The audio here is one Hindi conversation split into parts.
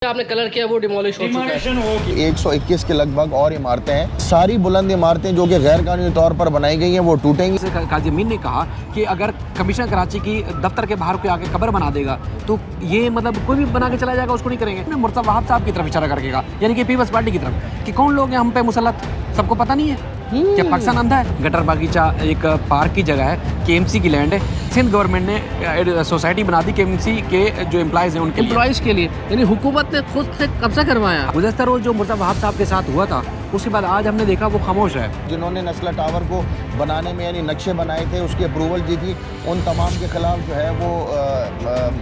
आपने कलर किया वो डिमोलिश हो चुका है। 121 के लगभग और इमारतें हैं। सारी बुलंद इमारतें जो कि गैर कानूनी तौर पर बनाई गई हैं वो टूटेंगी। काजी अमीन ने कहा कि अगर कमिश्नर कराची की दफ्तर के बाहर कोई आके कब्र बना देगा तो ये मतलब कोई भी बना के चला जाएगा, उसको नहीं करेंगे। मुर्तज़ा वहाब साहब की तरफ इशारा करके कहा, यानी कि पीपल्स पार्टी की तरफ, कि कौन लोग हैं हम पे मुसल्लत, सबको पता नहीं है क्या पाकिस्तान अंधा है। गटर बागीचा एक पार्क की जगह है, KMC की लैंड है। सिंध गवर्नमेंट ने सोसाइटी बना दी KMC के जो एम्प्लॉयज़ हैं उनके एम्प्लॉयज़ के लिए, यानी हुकूमत ने खुद से कब्जा करवाया। गुज़श्ता रोज़ जो मुर्तज़ा वहाब साहब के साथ हुआ था उसके बाद आज हमने देखा वो खामोश है। जिन्होंने नस्ला टावर को बनाने में यानी नक्शे बनाए थे उसकी अप्रूवल दी थी, उन तमाम के खिलाफ जो है वो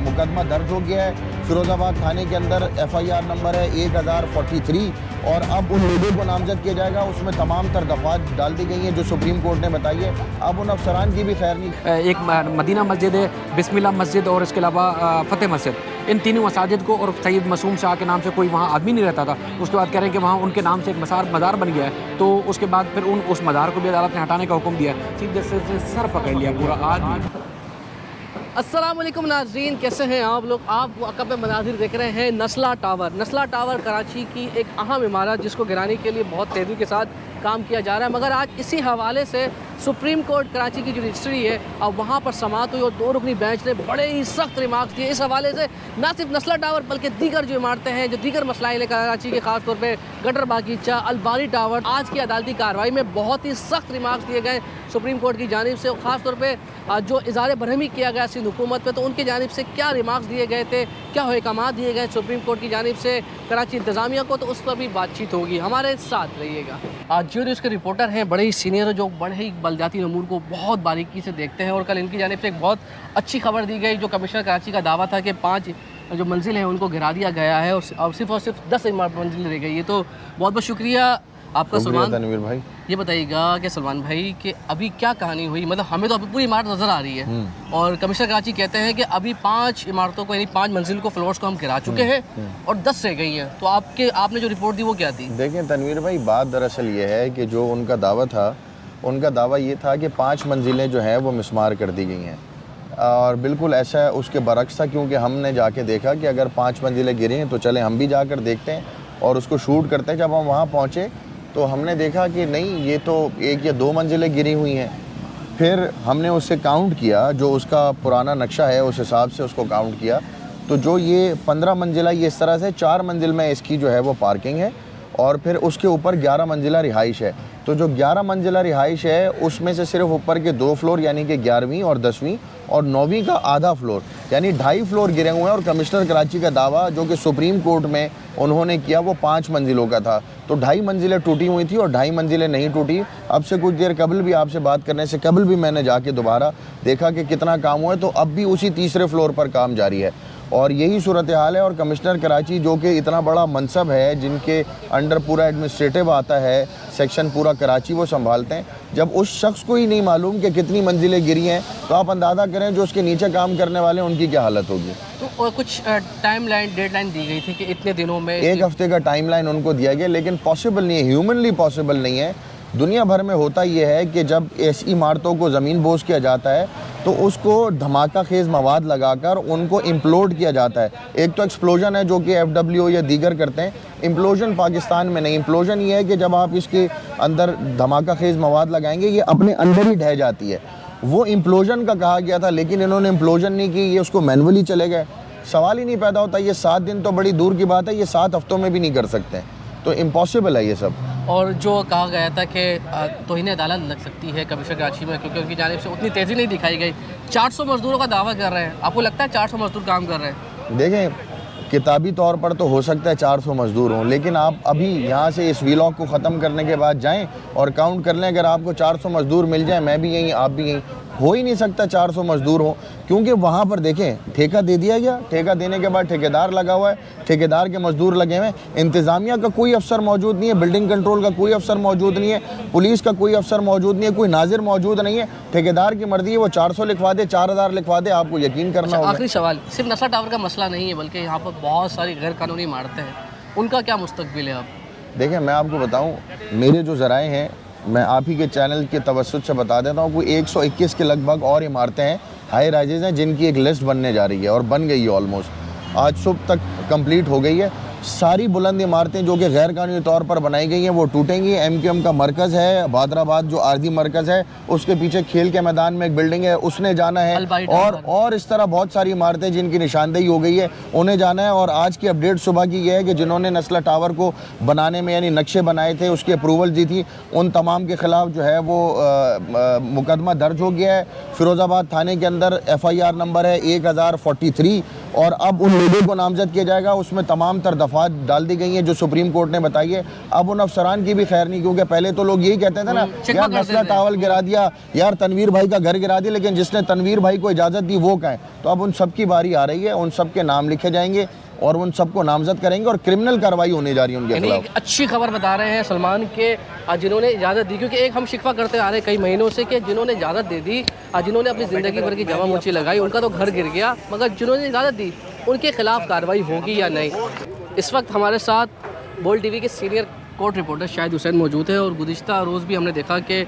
मुकदमा दर्ज हो गया है। फिरोज़ाबाद थाने के अंदर FIR नंबर है 1043 और अब उन लोगों को नामजद किया जाएगा। उसमें तमाम तर दफ़ात डाल दी गई हैं जो सुप्रीम कोर्ट ने बताई है। अब उन अफसरान की भी खैर नहीं। एक मदीना मस्जिद है, बिस्मिल्लाह मस्जिद और इसके अलावा फ़तेह मस्जिद, इन तीनों मसाजिद को, और सैयद मासूम शाह के नाम से कोई वहाँ आदमी नहीं रहता था, उसके बाद कह रहे हैं कि वहाँ उनके नाम से एक मज़ार बन गया है। तो उसके बाद फिर उस मज़ार को भी अदालत ने हटाने का हुक्म दिया। चीफ जस्टिस ने सर पकड़ लिया पूरा आज। अस्सलाम वालेकुम नाज़रीन, कैसे हैं आप लोग। आप वाक़ब में मनाज़िर देख रहे हैं नस्ला टावर। नस्ला टावर कराची की एक अहम इमारत जिसको गिराने के लिए बहुत तेज़ी के साथ काम किया जा रहा है, मगर आज इसी हवाले से सुप्रीम कोर्ट कराची की जो रजिस्ट्री है अब वहाँ पर समाअत हुई और 2 रुकनी बेंच ने बड़े ही सख्त रिमार्क्स दिए इस हवाले से। ना सिर्फ नस्ला टावर बल्कि दीगर जो इमारतें हैं, जो दीगर मसलाइल हैं कराची के, ख़ास तौर पे गटर बागीचा, अलबारी टावर, आज की अदालती कार्रवाई में बहुत ही सख्त रिमार्क्स दिए गए सुप्रीम कोर्ट की जानिब से। ख़ास तौर पर जो इज़हार बरहमी किया गया सिंध हुकूमत पे, तो उनकी जानिब से क्या रिमार्क्स दिए गए थे, क्या अहकाम दिए गए सुप्रीम कोर्ट की जानिब से कराची इंतज़ामिया को, तो उस पर भी बातचीत होगी। हमारे साथ रहिएगा। आज जो उसके रिपोर्टर हैं बड़े ही सीनियर, जो बड़े ही बलदियाती अमूर को बहुत बारीकी से देखते हैं, और कल इनकी जानिब से एक बहुत अच्छी खबर दी गई। जो कमिश्नर कराची का दावा था कि 5 जो मंजिल हैं उनको गिरा दिया गया है और सिर्फ 10 मंजिल रह गई है। तो बहुत बहुत शुक्रिया आपका सलमान तनवीर भाई। ये बताइएगा कि सलमान भाई कि अभी क्या कहानी हुई, मतलब हमें तो अभी पूरी इमारत नज़र आ रही है और कमिश्नर कराची कहते हैं कि अभी 5 इमारतों को, यानी 5 मंजिल को, फ्लोर्स को हम गिरा चुके हैं और 10 रह गई हैं। तो आपने जो रिपोर्ट दी वो क्या थी? देखें तनवीर भाई, बात दरअसल ये है कि जो उनका दावा था, उनका दावा ये था कि 5 मंजिलें जो हैं वो मिसमार कर दी गई हैं, और बिल्कुल ऐसा उसके बरक्स था, क्योंकि हमने जाके देखा कि अगर 5 मंजिलें गिरी हैं तो चलें हम भी जाकर देखते हैं और उसको शूट करते हैं। जब हम वहाँ पहुँचे तो हमने देखा कि नहीं, ये तो 1 या 2 मंजिलें गिरी हुई हैं। फिर हमने उससे काउंट किया, जो उसका पुराना नक्शा है उस हिसाब से उसको काउंट किया, तो जो ये 15 मंजिला, ये इस तरह से 4 मंजिल में इसकी जो है वो पार्किंग है और फिर उसके ऊपर 11 मंजिला रिहाइश है। तो जो 11 मंजिला रिहाइश है उसमें से सिर्फ ऊपर के 2 फ्लोर यानी कि 11वीं और 10वीं और 9वीं का आधा फ्लोर यानी 2.5 फ्लोर गिरे हुए हैं। और कमिश्नर कराची का दावा जो कि सुप्रीम कोर्ट में उन्होंने किया वो 5 मंजिलों का था। तो 2.5 मंजिलें टूटी हुई थी और 2.5 मंजिलें नहीं टूटी। अब से कुछ देर कबल भी, आपसे बात करने से कबल भी मैंने जाके दोबारा देखा कि कितना काम हुआ है, तो अब भी उसी तीसरे फ्लोर पर काम जारी है और यही सूरत हाल है। और कमिश्नर कराची जो कि इतना बड़ा मनसब है, जिनके अंडर पूरा एडमिनिस्ट्रेटिव आता है, सेक्शन पूरा कराची वो संभालते हैं, जब उस शख्स को ही नहीं मालूम कि कितनी मंजिलें गिरी हैं, तो आप अंदाज़ा करें जो उसके नीचे काम करने वाले हैं उनकी क्या हालत होगी। तो कुछ टाइम डेडलाइन दी गई थी कि इतने दिनों में, 1 हफ्ते का टाइमलाइन उनको दिया गया, लेकिन पॉसिबल नहीं है, ह्यूमनली पॉसिबल नहीं है। दुनिया भर में होता ये है कि जब ऐसी इमारतों को ज़मीन बोझ किया जाता है तो उसको धमाका खेज़ मवाद लगाकर उनको इम्प्लोड किया जाता है। एक तो एक्सप्लोजन है जो कि FWO या दीगर करते हैं, इम्प्लोजन पाकिस्तान में नहीं। इम्प्लोजन ये है कि जब आप इसके अंदर धमाका खेज़ मवाद लगाएंगे ये अपने अंदर ही ढह जाती है, वो इम्प्लोजन का कहा गया था, लेकिन इन्होंने इम्प्लोजन नहीं की, ये उसको मैनुअली चले गए। सवाल ही नहीं पैदा होता, ये 7 दिन तो बड़ी दूर की बात है, ये 7 हफ्तों में भी नहीं कर सकते, तो इम्पॉसिबल है ये सब। और जो कहा गया था कि तौहीन अदालत लग सकती है कमिश्नर कराची में, क्योंकि उनकी जानिब से उतनी तेज़ी नहीं दिखाई गई। 400 मजदूरों का दावा कर रहे हैं, आपको लगता है 400 मजदूर काम कर रहे हैं? देखें, किताबी तौर पर तो हो सकता है 400 मजदूर हों, लेकिन आप अभी यहाँ से इस व्लॉग को ख़त्म करने के बाद जाएं और काउंट कर लें, अगर आपको 400 मजदूर मिल जाए, मैं भी यहीं आप भी यहीं, हो ही नहीं सकता 400 मजदूर हो, क्योंकि वहाँ पर देखें ठेका दे दिया गया, ठेका देने के बाद ठेकेदार लगा हुआ है, ठेकेदार के मजदूर लगे हुए हैं, इंतज़ामिया का कोई अफसर मौजूद नहीं है, बिल्डिंग कंट्रोल का कोई अफसर मौजूद नहीं है, पुलिस का कोई अफसर मौजूद नहीं है, कोई नाजिर मौजूद नहीं है। ठेकेदार की मर्जी है, वो 400 लिखवा दे, 4000 लिखवा दे, आपको यकीन करना होगा। आखिरी सवाल, सिर्फ नस्ला टावर का मसला नहीं है बल्कि यहाँ पर बहुत सारी गैर कानूनी इमारतें हैं, उनका क्या मुस्तकबिल है? आप देखें, मैं आपको बताऊँ, मेरे जो ज़राए हैं, मैं आप ही के चैनल के तवस्सुत से बता देता हूँ, कोई 121 के लगभग और इमारतें हैं, हाई राइजेज़ हैं, जिनकी एक लिस्ट बनने जा रही है और बन गई है ऑलमोस्ट। आज सुबह तक कंप्लीट हो गई है सारी बुलंद इमारतें जो कि गैर कानूनी तौर पर बनाई गई हैं वो टूटेंगी। MQM का मरकज़ है बादराबाद, जो आर्जी मरकज़ है, उसके पीछे खेल के मैदान में एक बिल्डिंग है, उसने जाना है। और इस तरह बहुत सारी इमारतें जिनकी निशानदेही हो गई है उन्हें जाना है। और आज की अपडेट सुबह की ये है कि जिन्होंने नस्ला टावर को बनाने में यानी नक्शे बनाए थे, उसकी अप्रूवल दी थी, उन तमाम के ख़िलाफ़ जो है वो मुकदमा दर्ज हो गया है। फिरोज़ाबाद थाने के अंदर FIR नंबर है 1043 और अब उन लोगों को नामजद किया जाएगा। उसमें तमाम तर दफात डाल दी गई हैं जो सुप्रीम कोर्ट ने बताई है। अब उन अफसरान की भी खैर नहीं, क्योंकि पहले तो लोग यही कहते थे ना, यार नस्ला टावर गिरा दिया, यार तनवीर भाई का घर गिरा दिया, लेकिन जिसने तनवीर भाई को इजाज़त दी वो कहें। तो अब उन सब की बारी आ रही है, उन सब के नाम लिखे जाएंगे और उन सबको नामजद करेंगे और क्रिमिनल कार्रवाई होने जा रही है उनके खिलाफ। एक अच्छी खबर बता रहे हैं सलमान के जिन्होंने इजाज़त दी, क्योंकि एक हम शिकवा करते आ रहे हैं कई महीनों से कि जिन्होंने इजाज़त दे दी, जिन्होंने अपनी ज़िंदगी भर की जमा मुची लगाई, उनका तो घर गिर गया, मगर जिन्होंने इजाज़त दी उनके खिलाफ कार्रवाई होगी या नहीं। इस वक्त हमारे साथ बोल TV के senior court reporter Shahid Hussain मौजूद है और गुज़िश्ता रोज़ भी हमने देखा कि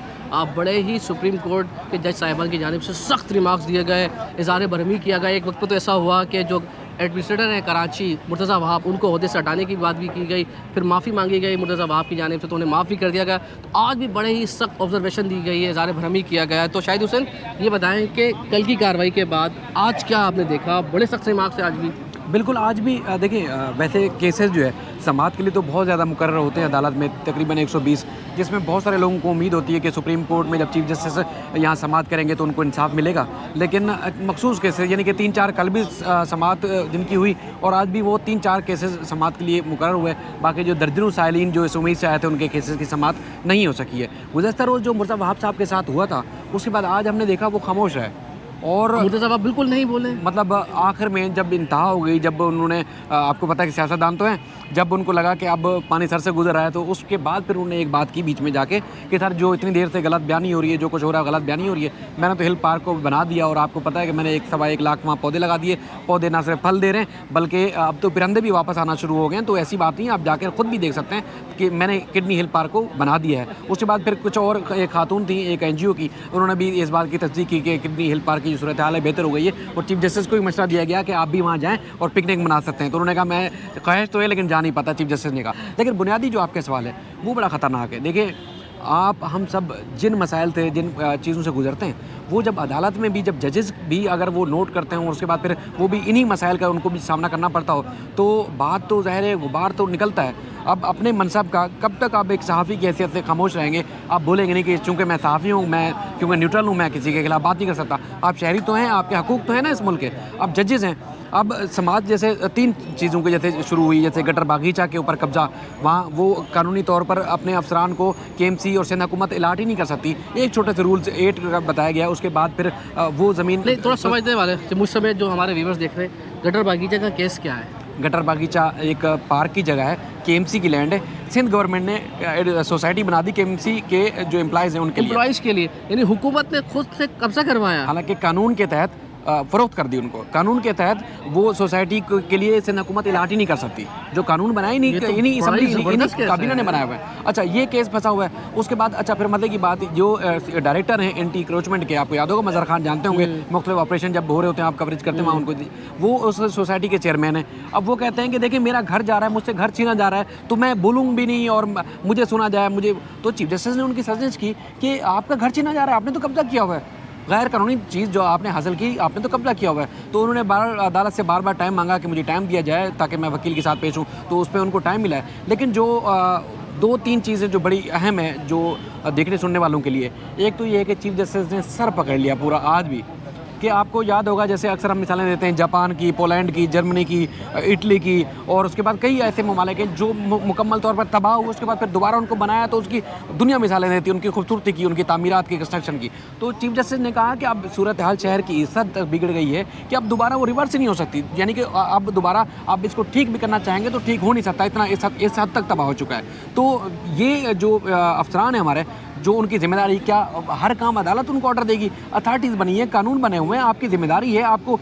बड़े ही सुप्रीम कोर्ट के जज साहिबान की जानिब से सख्त रिमार्क्स दिए गए, इज़हार बरहमी किया गया। एक वक्त तो ऐसा हुआ कि जो एडमिनिस्ट्रेटर है कराची मुर्तज़ा वहाब, उनको ओहदे से हटाने की बात भी की गई, फिर माफ़ी मांगी गई मुर्तज़ा वहाब की जानिब से, तो उन्हें माफ़ भी कर दिया गया। तो आज भी बड़े ही सख्त ऑब्जर्वेशन दी गई है, इज़हार बरहमी किया गया है। तो शाहिद हुसैन ये बताएं कि कल की कार्रवाई के बाद आज क्या आपने देखा? बड़े सख्त रिमार्क्स है आज भी। बिल्कुल, आज भी देखिए वैसे केसेस जो है समाअत के लिए तो बहुत ज़्यादा मुकर्रर होते हैं अदालत में, तकरीबन 120, जिसमें बहुत सारे लोगों को उम्मीद होती है कि सुप्रीम कोर्ट में जब चीफ जस्टिस यहाँ समाअत करेंगे तो उनको इंसाफ मिलेगा। लेकिन मखसूस केसेस यानी कि 3-4 कल भी समाअत जिनकी हुई और आज भी वो 3-4 केसेस समाअत के लिए मुकर्रर हुए। बाकी जो दर्जनों साइलिन जो इस उम्मीद से आए थे उनके केसेस की समाअत नहीं हो सकी है। गुज़श्ता रोज़ जो मुर्तज़ा वहाब साहब के साथ हुआ था उसके बाद आज हमने देखा वो खामोश है और मुर्तज़ा वहाब बिल्कुल नहीं बोले। मतलब आखिर में जब इंतहा हो गई, जब उन्होंने आपको पता है कि सियासतदान तो हैं, जब उनको लगा कि अब पानी सर से गुजर रहा है तो उसके बाद फिर उन्होंने एक बात की बीच में जाके कि सर जो इतनी देर से गलत बयानी हो रही है, जो कुछ हो रहा है गलत बयानी हो रही है, मैंने तो हिल पार्क को बना दिया और आपको पता है कि मैंने 1-1.25 लाख वहाँ पौधे लगा दिए। पौधे ना सिर्फ फल दे रहे हैं बल्कि अब तो परिंदे भी वापस आना शुरू हो गए हैं। तो ऐसी बात नहीं है, आप जाकर खुद भी देख सकते हैं कि मैंने किडनी हिल पार्क को बना दिया है। उसके बाद फिर कुछ और एक खातून थी एक NGO की, उन्होंने भी इस बात की तस्दीक की कि किडनी हिल पार्क की जो सूरत हाल है बेहतर हो गई है और चीफ जस्टिस को भी मशवरा दिया गया कि आप भी वहाँ जाएँ और पिकनिक मना सकते हैं। तो उन्होंने कहा मैं ख्वाहिश तो है लेकिन जा नहीं पाता, चीफ जस्टिस ने कहा। लेकिन बुनियादी जो आपके सवाल है वो बड़ा ख़तरनाक है। देखिए आप हम सब जिन मसाइल थे, जिन चीज़ों से गुजरते हैं, वो जब अदालत में भी जब जजेस भी अगर वो नोट करते हैं और उसके बाद फिर वो भी इन्हीं मसाइल का उनको भी सामना करना पड़ता हो तो बात तो ज़ाहिर है गुबार तो निकलता है। अब अपने मनसब का कब तक आप एक सहाफ़ी की हैसियत से खामोश रहेंगे? आप बोलेंगे नहीं कि चूँकि मैं सहाफ़ी हूँ, मैं क्योंकि न्यूट्रल हूँ, मैं किसी के खिलाफ बात नहीं कर सकता। आप शहरी तो हैं, आपके हकूक़ तो हैं ना इस मुल्क के, आप जजेस हैं। अब समाज जैसे 3 चीज़ों की जैसे शुरू हुई, जैसे गटर बागीचा के ऊपर कब्जा, वहाँ वो कानूनी तौर पर अपने अफसरान को KMC और सिंध हुकूमत अलाट ही नहीं कर सकती। एक छोटे से रूल्स 8 का बताया गया, उसके बाद फिर वो ज़मीन नहीं, थोड़ा समझने वाले मुझ समय जो हमारे व्यूवर्स देख रहे हैं, गटर बागीचा का केस क्या है? गटर बागीचा एक पार्क की जगह है, KMC की लैंड है। सिंध गवर्नमेंट ने सोसाइटी बना दी KMC के जो एम्प्लॉयज़ हैं उनके लिए, एम्प्लॉयज़ के लिए, यानी हुकूमत ने खुद से कब्जा करवाया। हालांकि कानून के तहत फ़रोख्त कर दी उनको। कानून के तहत वो सोसाइटी के लिए सिंध हुकूमत इलाट ही नहीं कर सकती, जो कानून बनाया नहीं इन्हीं काबीना ने बनाया हुआ है। अच्छा ये केस फंसा हुआ है। उसके बाद अच्छा फिर मजे की बात, जो डायरेक्टर हैं एंटी इंक्रोचमेंट के, आपको याद होगा मज़हर खान जानते होंगे, मुख्तलिफ ऑपरेशन जब हो रहे होते हैं आप कवरेज करते हैं वहाँ उनको, वो उस सोसाइटी के चेयरमैन हैं। अब वो कहते हैं कि देखिए मेरा घर जा रहा है, मुझसे घर छीना जा रहा है, तो मैं बोलूँ भी नहीं और मुझे सुना जाए मुझे। तो चीफ जस्टिस ने उनकी सजेस्ट की कि आपका घर छीना जा रहा है, आपने तो कब्जा किया हुआ है, गैर कानूनी चीज़ जो आपने हासिल की आपने तो कब्जा किया हुआ है। तो उन्होंने अदालत से बार बार टाइम मांगा कि मुझे टाइम दिया जाए ताकि मैं वकील के साथ पेश हूँ, तो उस पर उनको टाइम मिला है। लेकिन जो 2-3 चीज़ें जो बड़ी अहम है जो देखने सुनने वालों के लिए, एक तो ये है कि चीफ जस्टिस ने सर पकड़ लिया पूरा आज भी, कि आपको याद होगा जैसे अक्सर हम मिसालें देते हैं जापान की, पोलैंड की, जर्मनी की, इटली की, और उसके बाद कई ऐसे ममालिक हैं जो मुकम्मल तौर पर तबाह हुए, उसके बाद फिर दोबारा उनको बनाया तो उसकी दुनिया मिसालें देती हैं, उनकी खूबसूरती की, उनकी तामीरात की, कंस्ट्रक्शन की। तो चीफ जस्टिस ने कहा कि अब सूरत हाल शहर की इस हद तक बिगड़ गई है कि अब दोबारा वो रिवर्स ही नहीं हो सकती, यानी कि अब दोबारा आप इसको ठीक भी करना चाहेंगे तो ठीक हो नहीं सकता, इतना इस हद तक तबाह हो चुका है। तो ये जो अफसरान है हमारे, जो उनकी जिम्मेदारी, क्या हर काम अदालत उनको ऑर्डर देगी? अथॉरिटीज़ बनी है, कानून बने हुए हैं, आपकी जिम्मेदारी है, आपको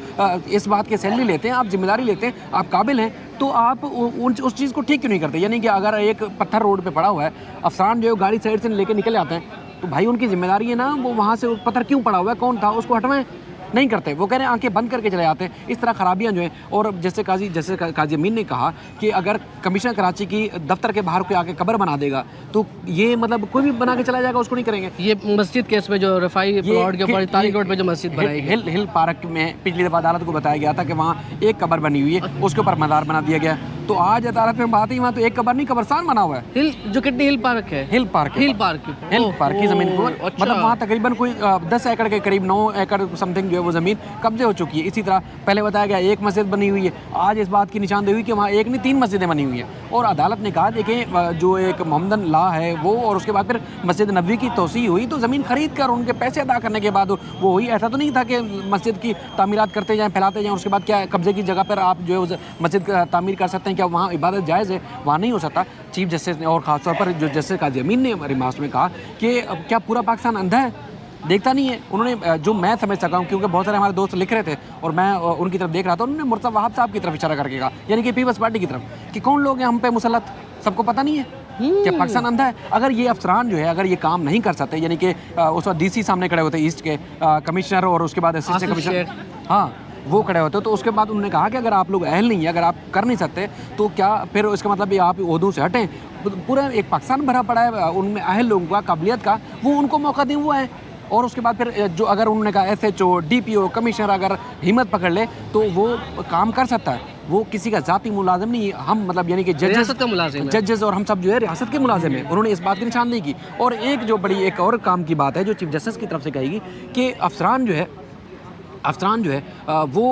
इस बात की सैलरी लेते हैं, आप जिम्मेदारी लेते हैं, आप काबिल हैं, तो आप उस चीज़ को ठीक क्यों नहीं करते? यानी कि अगर एक पत्थर रोड पे पड़ा हुआ है, अफसरान जो गाड़ी साइड से लेके निकल जाते हैं, तो भाई उनकी जिम्मेदारी है ना, वो वहाँ से पत्थर क्यों पड़ा हुआ है, कौन था, उसको हटवाएं। नहीं करते, वो कह रहे हैं आंखें बंद करके चले जाते हैं। इस तरह खराबियां जो हैं, और जैसे काजी अमीन ने कहा कि अगर कमिश्नर कराची की दफ्तर के बाहर कोई आके कब्र बना देगा तो ये मतलब कोई भी बना के चला जाएगा, उसको नहीं करेंगे। ये मस्जिद केस में जो रफाई प्लॉट के ऊपर तारिक रोड पे जो मस्जिद बनाई गई, हिल पार्क में पिछली दफ़ा अदालत को बताया गया था कि वहाँ एक कब्र बनी हुई है, उसके ऊपर मज़ार बना दिया गया। तो आज अदालत में बात ही वहाँ तो एक कब्र नहीं, कब्रस्तान बना हुआ है। हिल जो कितनी हिल पार्क है, हिल पार्क की ज़मीन पर, मतलब वहाँ तकरीबन कोई 10 एकड़ के करीब 9 एकड़ समथिंग जो है वो ज़मीन कब्जे हो चुकी है। इसी तरह पहले बताया गया एक मस्जिद बनी हुई है, आज इस बात की निशानदेही हुई कि वहाँ एक नहीं 3 मस्जिदें बनी हुई हैं। और अदालत ने कहा देखें जो एक मोहम्मदन ला है वो, और उसके बाद फिर मस्जिद नबवी की तोसी हुई तो ज़मीन खरीद कर उनके पैसे अदा करने के बाद वो हुई। ऐसा तो नहीं था कि मस्जिद की तामीरात करते जाएँ, फैलाते जाएँ, उसके बाद क्या कब्जे की जगह पर आप जो है मस्जिद तामीर कर सकते हैं, क्या वहाँ इबादत जायज़ है? वहाँ नहीं हो सकता। चीफ जस्टिस ने और ख़ासतौर पर जो जस्टिस काजी अमीन ने रिमार्क्स में कहा कि क्या पूरा पाकिस्तान अंधा है, देखता नहीं है? उन्होंने जो मैं समझ सका हूँ, क्योंकि बहुत सारे हमारे दोस्त लिख रहे थे और मैं उनकी तरफ देख रहा था, उन्होंने मुर्तज़ा वहाब साहब की तरफ इशारा करके कहा, यानी कि पीपल्स पार्टी की तरफ, कि कौन लोग हैं हम पे मुसल्लत, सबको पता नहीं है क्या पाकिस्तान अंधा है? अगर ये अफसरान जो है अगर ये काम नहीं कर सकते, यानी कि उस वक्त DC सामने खड़े होते ईस्ट के कमिश्नर और उसके बाद असिस्टेंट कमिश्नर, हाँ वो खड़े होते, तो उसके बाद उन्होंने कहा कि अगर आप लोग अहल नहीं है, अगर आप कर नहीं सकते तो क्या फिर इसका मतलब ये आप ओहदों से हटें। पूरा एक पाकिस्तान भरा पड़ा है उनमें अहल लोगों का, काबिलियत का, वो उनको मौका दें वो है। और उसके बाद फिर जो अगर उन्होंने कहा SHO DPO कमिश्नर अगर हिम्मत पकड़ ले तो वो काम कर सकता है, वो किसी का ज़ाती मुलाजिम नहीं, हम मतलब यानी कि जजेस और हम सब जो है रियासत के मुलाजिम हैं। उन्होंने इस बात की निशान नहीं की। और एक जो बड़ी एक और काम की बात है जो चीफ जस्टिस की तरफ से कहेगी कि अफसरान जो है वो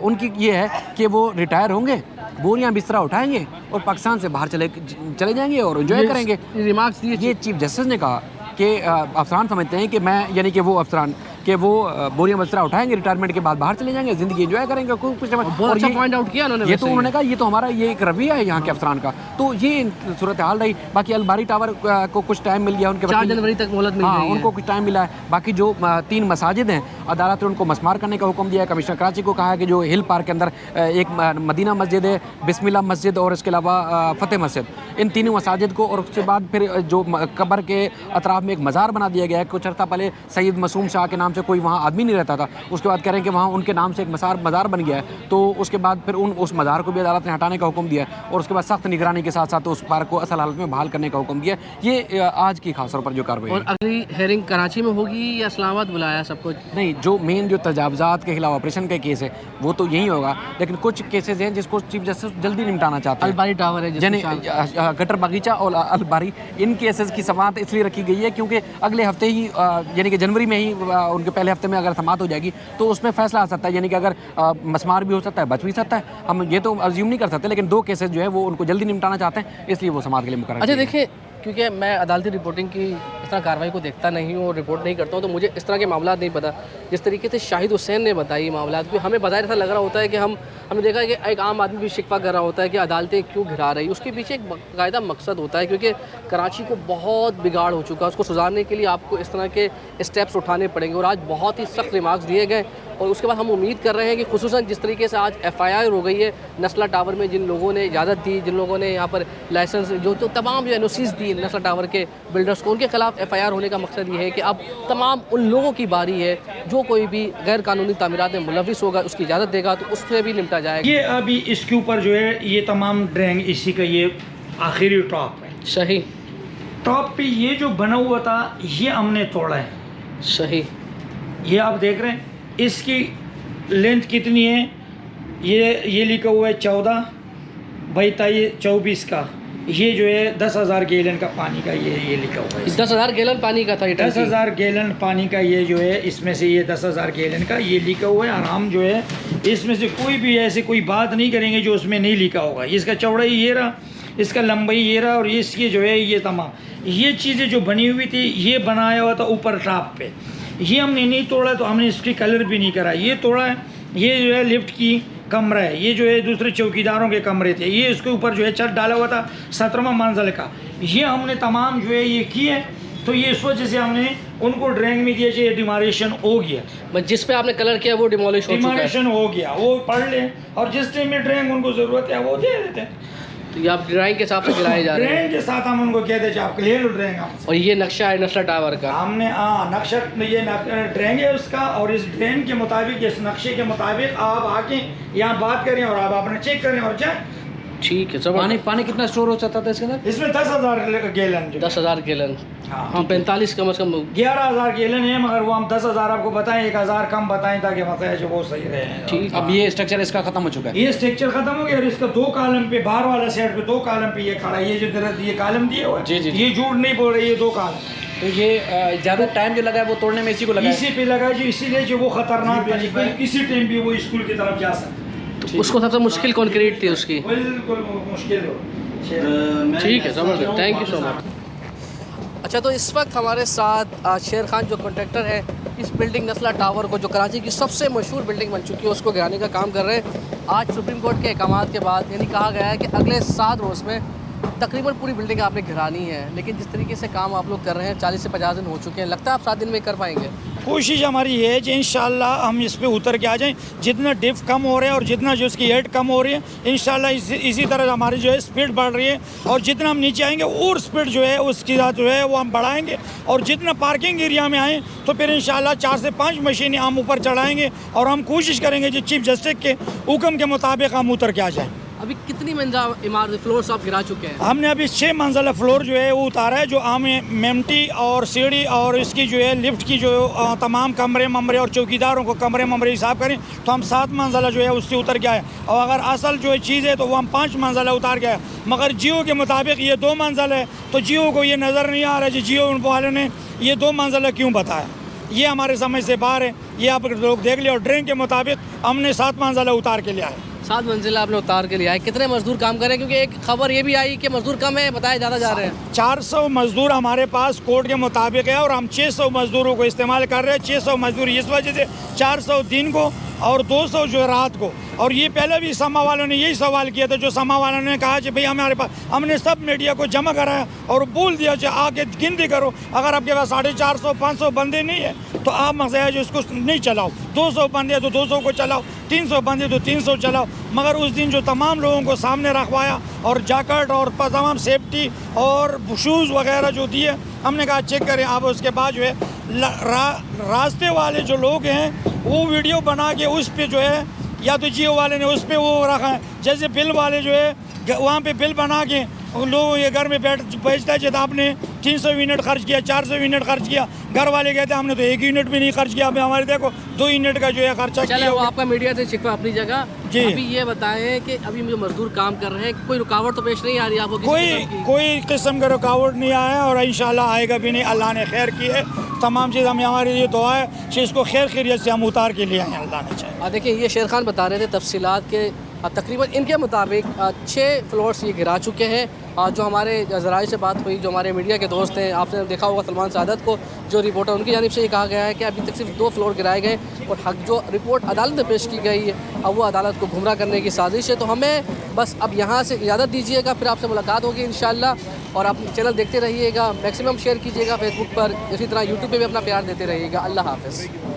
उनकी ये है कि वो रिटायर होंगे, बोरियां बिस्तरा उठाएंगे और पाकिस्तान से बाहर चले जाएंगे और एंजॉय करेंगे। रिमार्क्स दिए ये चीफ जस्टिस ने कहा कि अफसरान समझते हैं कि मैं यानी कि वो अफसरान कि वो बोरियां बिस्तरा उठाएंगे, रिटायरमेंट के बाद बाहर चले जाएंगे, ज़िंदगी एंजॉय करेंगे। कुछ बहुत अच्छा पॉइंट आउट किया उन्होंने। ये तो उन्होंने कहा ये तो हमारा ये एक रवैया है यहाँ के अफसरान का। तो ये सूरत हाल रही। बाकी अलबारी टावर को कुछ टाइम मिल गया, उनके 4 जनवरी तक मोहलत मिल गई है। उनको कुछ टाइम मिला है। बाकी जो 3 मसाजिद हैं अदालत ने उनको मस्मार करने का हुक्म दिया है। कमिश्नर कराची को कहा है कि जो हिल पार्क के अंदर एक मदीना मस्जिद है, बिस्मिल्लाह मस्जिद और इसके अलावा फ़तेह मस्जिद, इन तीनों मसाजिद को, और उसके बाद फिर जो कब्र के अतराफ में एक मज़ार बना दिया गया है। कुछ अर्सा पहले सैयद मसूम शाह के नाम से कोई वहाँ आदमी नहीं रहता था, उसके बाद कह रहे हैं कि वहाँ उनके नाम से एक मज़ार बन गया है। तो उसके बाद फिर उस मज़ार को भी अदालत ने हटाने का हुक्म दिया है और उसके बाद सख्त निगरानी के साथ साथ उस पार्क को असल हालत में बहाल करने का हुक्म दिया है। ये आज की खास तौर पर जो कार्रवाई है। और अगली हेयरिंग कराची में होगी या इस्लामाबाद बुलाया सब कुछ? नहीं, जो मेन जो तजावज़ात के खिलाफ ऑपरेशन का केस है वो तो यही होगा, लेकिन कुछ केसेस हैं जिसको चीफ जस्टिस जल्दी निपटाना चाहते हैं। अलबारी टावर है, यानी गटर बगीचा और अलबारी, इन केसेस की समाअत इसलिए रखी गई है क्योंकि अगले हफ्ते ही यानी कि जनवरी में ही उनके पहले हफ्ते में अगर समाअत हो जाएगी तो उसमें फैसला आ सकता है। यानी कि अगर मस्मार भी हो सकता है, बच भी सकता है, हम ये तो अज्यूम नहीं कर सकते, लेकिन 2 केसेस जो है वो उनको जल्दी निपटाना चाहते हैं, इसलिए वो समाअत के लिए मुकर्रर। अच्छा देखिए, क्योंकि मैं अदालती रिपोर्टिंग की इस तरह कार्रवाई को देखता नहीं हूँ और रिपोर्ट नहीं करता हूँ, तो मुझे इस तरह के मामला नहीं पता। जिस तरीके से शाहिद हुसैन ने बताई मामला, तो हमें बाज़ाहिर ऐसा लग रहा होता है कि हमने देखा कि एक आम आदमी भी शिकवा कर रहा होता है कि अदालतें क्यों घिरा रही। उसके पीछे एक बाकायदा मकसद होता है, क्योंकि कराची को बहुत बिगाड़ हो चुका है। उसको सुधारने के लिए आपको इस तरह के स्टेप्स उठाने पड़ेंगे और आज बहुत ही सख्त रिमार्क्स दिए गए। और उसके बाद हम उम्मीद कर रहे हैं कि खुसूसन जिस तरीके से आज FIR हो गई है नस्ला टावर में, जिन लोगों ने इजाज़त दी, जिन लोगों ने यहाँ पर लाइसेंस जो तमाम जो NOCs दी नस्ला टावर के बिल्डर्स को, उनके खिलाफ FIR होने का मकसद ये है कि अब तमाम उन लोगों की बारी है जो कोई भी गैर कानूनी तामीरात में मुलविस होगा, उसकी इजाज़त देगा तो उससे भी निपटा जाएगा। ये अभी इसके ऊपर जो है ये तमाम ड्रेंग इसी का ये आखिरी टॉप है। सही टॉप पे ये जो बना हुआ था ये हमने तोड़ा है। सही, ये आप देख रहे हैं इसकी लेंथ कितनी है, ये लिखा हुआ है 14 बाई 24 का। ये जो है 10,000 गैलन का पानी का ये लिखा हुआ है। 10,000 गैलन पानी का था ये, 10,000 गैलन पानी का ये जो है, इसमें से ये 10,000 गैलन का ये लिखा हुआ है। और हम जो है इसमें से कोई भी ऐसे कोई बात नहीं करेंगे जो उसमें नहीं लिखा होगा। इसका चौड़ाई ये रहा, इसका लंबाई ये रहा, और इसकी जो है ये तमाम ये चीज़ें जो बनी हुई थी ये बनाया हुआ था ऊपर टॉप पे। ये हमने नहीं तोड़ा तो हमने इसकी कलर भी नहीं करा, ये तोड़ा है। ये जो है लिफ्ट की कमरा है, ये जो है दूसरे चौकीदारों के कमरे थे, ये इसके ऊपर जो है छत डाला हुआ था 17वां मंजिल का। ये हमने तमाम जो है ये किए, तो ये इस वजह से हमने उनको ड्राइंग में दिया चाहिए डिमारेशन हो गया। जिस पे आपने कलर किया वो डिमोलिश हो चुका है। डिमारेशन हो गया, वो पढ़ लें और जिस टाइम में ड्राइंग उनको ज़रूरत है वो दे देते हैं। तो ये आप ड्राइंग के हिसाब से गिराए जा रहे हैं ड्रेन के साथ हम उनको कहते हैं आप क्लियर ड्रेन हमसे। और ये नक्शा है नस्ला टावर का। हमने नक्शा ये ड्रेन है उसका, और इस ड्रेन के मुताबिक, इस नक्शे के मुताबिक आप आके यहाँ बात करें और आप अपने चेक करें और जाएं। ठीक है, सब पानी कितना स्टोर हो सकता था इसके अंदर? इसमें 10,000 गैलन 10,000 गैलन। हाँ। हाँ 45 कम से कम 11,000 गैलन है, मगर वो हम 10,000 आपको बताएं, 1,000 कम बताएं ताकि मतलब जो वो सही रहे। ठीक। अब ये स्ट्रक्चर इसका खत्म हो चुका है। ये स्ट्रक्चर खत्म हो गया और इसका 2 कॉलम पे बाहर वाला साइड पे 2 कॉलम पे ये खड़ा है। ये जो तरह ये कॉलम दिए हुए जी, जी, जी। ये झूठ नहीं बोल रहे, ये 2 कॉलम तो ये ज़्यादा टाइम जो लगा है वो तोड़ने में इसी को लगा है। इसी पे लगा जो, इसीलिए जो वो खतरनाक है, कोई किसी टाइम भी वो स्कूल की तरफ जा सकता है। तो उसको सबसे मुश्किल कंक्रीट थी उसकी। बिल्कुल मुश्किल हो। ठीक है, ज़बरदस्त, थैंक यू सो मच। अच्छा, तो इस वक्त हमारे साथ शेर खान जो कॉन्ट्रैक्टर है इस बिल्डिंग नस्ला टावर को, जो कराची की सबसे मशहूर बिल्डिंग बन चुकी है, उसको गिराने का काम कर रहे हैं। आज सुप्रीम कोर्ट के अहकामात के बाद यानी कहा गया है कि अगले 7 रोज़ में तकरीबन पूरी बिल्डिंग आपने गिरानी है। लेकिन जिस तरीके से काम आप लोग कर रहे हैं 40 से 50 दिन हो चुके हैं, लगता है आप 7 दिन में कर पाएंगे? कोशिश हमारी ये है कि इंशाल्लाह हम इस पे उतर के आ जाएं। जितना डिफ कम हो रहा है और जितना जो इसकी हेड कम हो रही है, इंशाल्लाह इसी तरह हमारी जो है स्पीड बढ़ रही है। और जितना हम नीचे आएंगे और स्पीड जो है उसकी जो है वो हम बढ़ाएंगे। और जितना पार्किंग एरिया में आएँ तो फिर इंशाल्लाह 4 से 5 मशीनें हम ऊपर चढ़ाएँगे और हम कोशिश करेंगे कि चीफ जस्टिस के हुक्म के मुताबिक हम उतर के आ जाएँ। अभी कितनी मंजिल इमारत फ्लोर्स आप गिरा चुके हैं? हमने अभी 6 मंजिला फ्लोर जो है वो उतारा है, जो मेमटी और सीढ़ी और इसकी जो है लिफ्ट की जो तमाम कमरे ममरे और चौकीदारों को कमरे ममरे हिसाब करें तो हम 7 मंजिला जो है उससे उतर गया है। और अगर असल जो है चीज़ है तो वो हम 5 मंजिला उतार गया है। मगर जियो के मुताबिक ये 2 मंजिल है, तो जियो को ये नज़र नहीं आ रहा है जियो वालों ने ये 2 मंजिला क्यों बताया। ये हमारे समझ से बाहर है, ये आप लोग देख लिया। और ड्रेन के मुताबिक हमने 7 मंजिला उतार के लिया है। 7 मंजिल आपने उतार के लिया है। कितने मजदूर काम कर रहे हैं? क्योंकि एक खबर ये भी आई कि मजदूर कम है, बताए ज़्यादा जा रहे हैं। 400 मजदूर हमारे पास कोर्ट के मुताबिक है और हम 600 मजदूरों को इस्तेमाल कर रहे हैं। 600 मजदूर इस वजह से 400 दिन को और 200 जो है रात को। और ये पहले भी समा वालों ने यही सवाल किया था, जो समा वालों ने कहा कि भाई हमारे पास, हमने सब मीडिया को जमा कराया और बोल दिया कि आके गिनती करो, अगर आपके पास 450 500 बंदे नहीं है तो आप मसला जो इसको नहीं चलाओ, 200 बंदे तो 200 को चलाओ, 300 बंदे तो 300 चलाओ। मगर उस दिन जो तमाम लोगों को सामने रखवाया और जैकेट और तमाम सेफ्टी और शूज़ वगैरह जो दिए, हमने कहा चेक करें आप। उसके बाद जो है रास्ते वाले जो लोग हैं वो वीडियो बना के उस पर जो है, या तो जियो वाले ने उस पर वो रखा है, जैसे बिल वाले जो है वहाँ पे बिल बना के लोग ये घर में बेचता है, जब आपने 300 यूनिट खर्च किया, 400 यूनिट खर्च किया, घर वाले कहते हैं हमने तो 1 यूनिट भी नहीं खर्च किया, अभी हमारे देखो 2 यूनिट का जो है खर्चा चले किया। वो आपका मीडिया से शिकवा अपनी जगह जी। अभी ये बताएं कि अभी जो मजदूर काम कर रहे हैं कोई रुकावट तो पेश नहीं आ रही आपको? कोई किस्म का रुकावट नहीं आया है और इंशाल्लाह आएगा भी नहीं। अल्लाह ने खैर की है, तमाम चीज़ हमें, हमारी ये दुआ है कि इसको खैर खैरियत से हम उतार के लिए आए, अल्लाह ने चाहे। देखिए ये शेर खान बता रहे थे तफसीलात के, तकरीबन इनके मुताबिक 6 फ्लोर्स ये गिरा चुके हैं। जो हमारे ज़राए से बात हुई, जो हमारे मीडिया के दोस्त हैं, आपने देखा होगा सलमान सादत को जो रिपोर्टर, उनकी जानिब से ये कहा गया है कि अभी तक सिर्फ 2 फ्लोर गिराए गए और हक जो रिपोर्ट अदालत में पेश की गई है अब वो अदालत को गुमराह करने की साजिश है। तो हमें बस अब यहाँ से इजाज़त दीजिएगा, फिर आपसे मुलाकात होगी इंशाअल्लाह। और आप चैनल देखते रहिएगा, मैक्सिमम शेयर कीजिएगा फेसबुक पर, इसी तरह यूट्यूब पर भी अपना प्यार देते रहिएगा। अल्लाह हाफ़िज़।